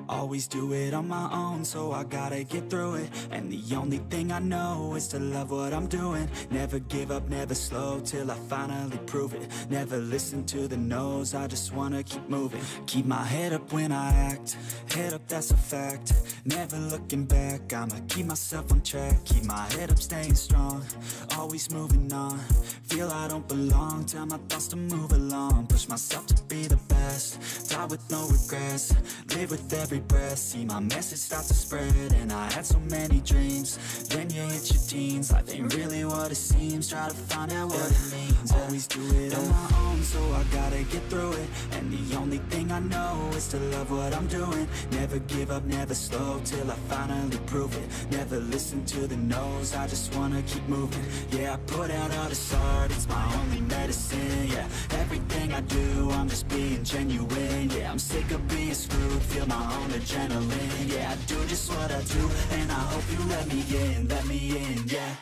Always do it on my own, so I gotta get through it. And the only thing I know is to love what I'm doing. Never give up, never slow, till I finally prove it. Never listen to the no's, I just wanna keep moving. Keep my head up when I act, head up, that's a fact. Never looking back, I'ma keep myself on track. Keep my head up, staying strong, always moving on. Feel I don't belong, tell my thoughts to move along. Push myself to be the best, die with no regrets. Live with every breath, see my message start to spread. And I had so many dreams, then you hit your teens. Life ain't really what it seems, try to find out what it means. Always do it on my own, so I gotta get through it. And the only thing I know is to love what I'm doing. Never give up, never slow, till I finally prove it. Never listen to the no's, I just wanna keep moving. Yeah, I put out all this art, it's my only medicine. Yeah, everything I do, I'm just being genuine. Yeah, I'm sick of being screwed, feel my own adrenaline. Yeah, I do just what I do, and I hope you let me in, yeah.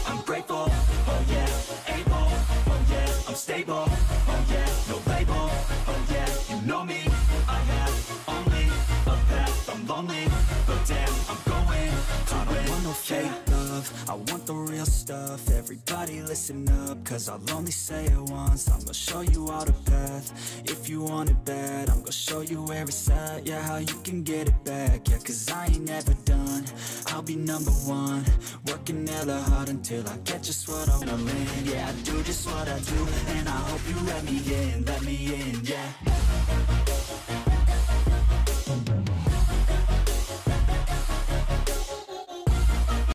I'm grateful, oh yeah, able, oh yeah, I'm stable, oh yeah, no label, oh yeah, you know me, I have only a path, I'm lonely, but damn, I'm going to win. I don't want no fake love, I want the real stuff. Everybody listen up, cause I'll only say it once. I'm gonna show you all the path, if you want it bad. I'm gonna show you where it's at, yeah, how you can get it back. Yeah, cause I ain't never done, I'll be number one. Working hella hard until I get just what I wanna win. Yeah, I do just what I do, and I hope you let me in,